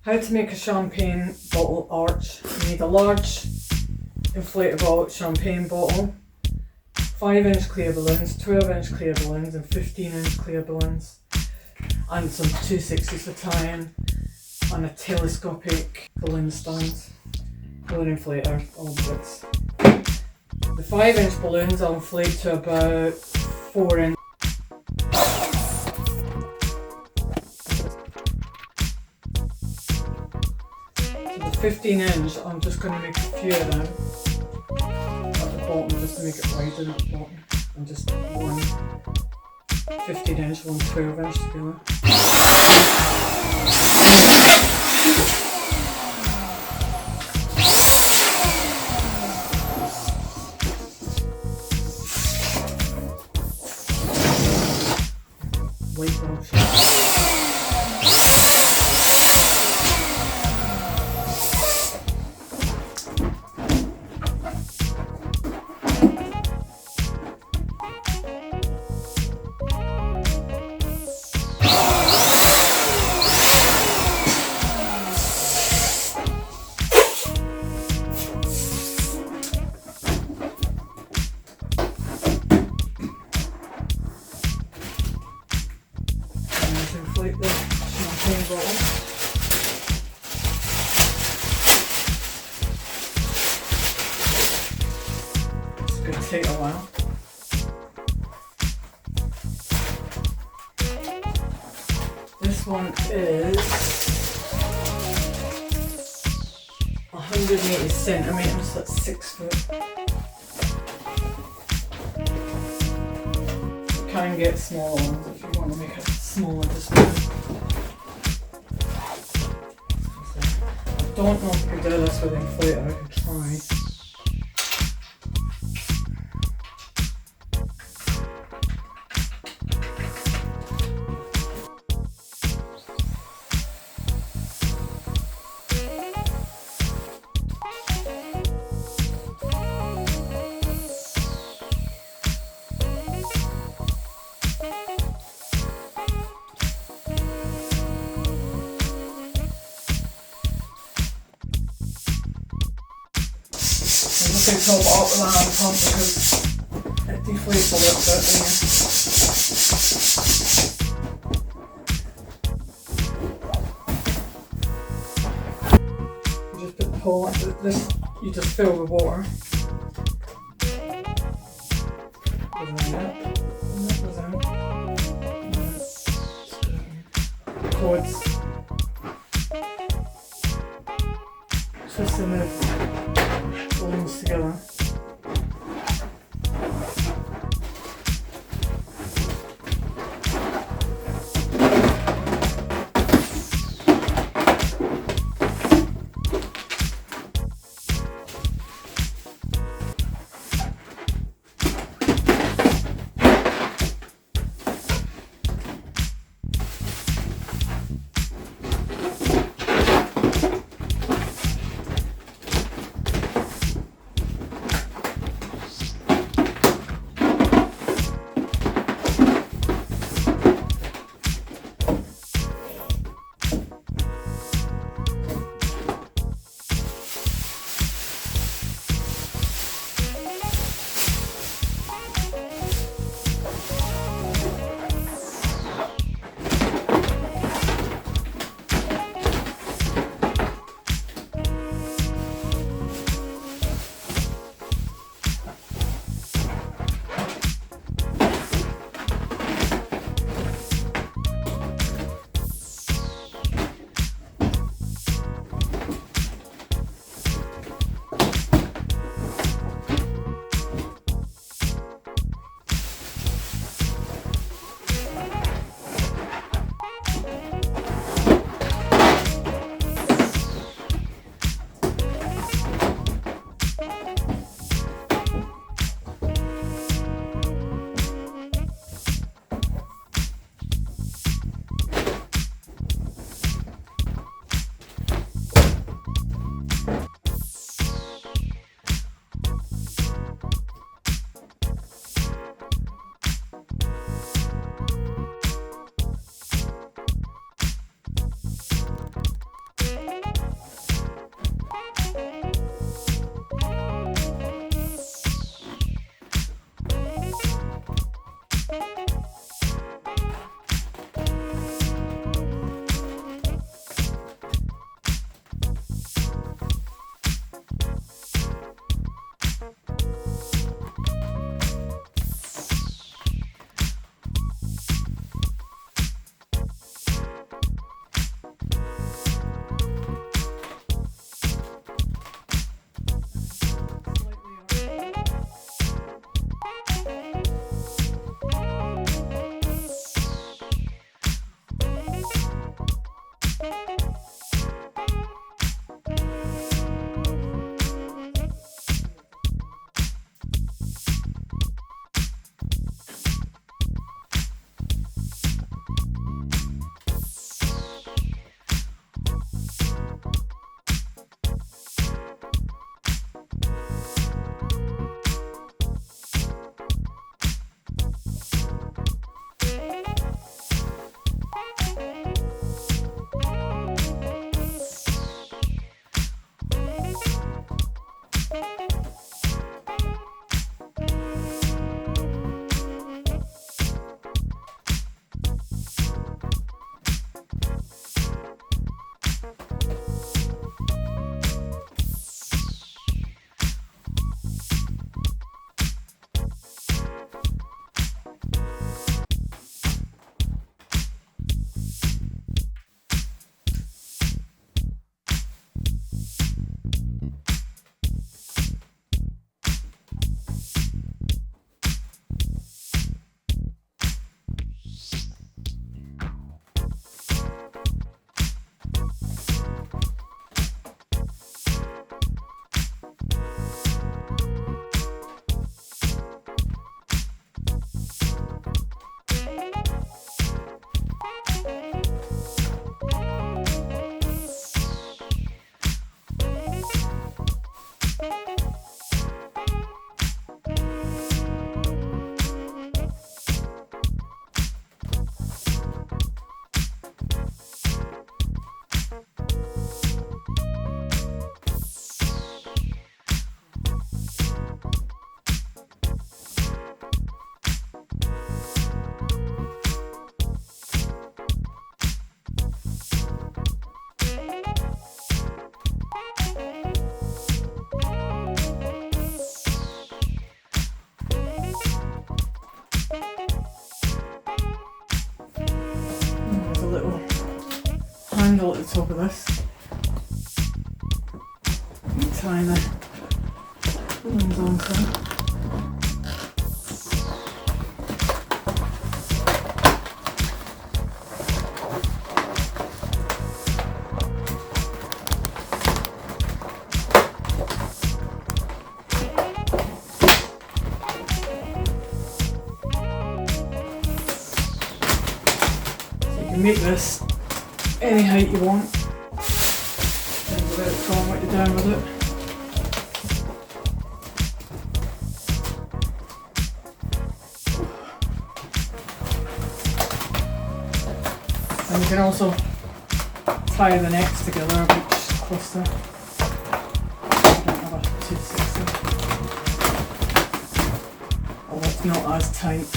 How to make a champagne bottle arch. You need a large inflatable champagne bottle, 5-inch clear balloons, 12-inch clear balloons and 15-inch clear balloons, and some 260s for tying, and a telescopic balloon stand, balloon inflator, all bits. The 5-inch balloons I'll inflate to about 4 inches. The 15-inch, I'm just going to make a few of them at the bottom just to make it wider at the bottom, and just one 15-inch, one 12-inch together. White brush. Inflate the champagne bottle. It's going to take a while. This one is 180 centimeters, that's 6 foot. You can get smaller ones if you want to make it smaller display. I don't know if I can do this with the inflator, I can try. I'm just going to top it up with a hand pump because it deflates a little bit there. You just put the hole into this, you just fill with water. Cords. Twist them in. Balloons together. top of this and tie the balloons onto it. Make this any height you want, depends where it's from, what you're doing with it. And you can also tie the necks together of each cluster. I don't have a 260, although it's not as tight.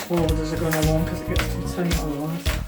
Folders are going along because it gets too tight otherwise.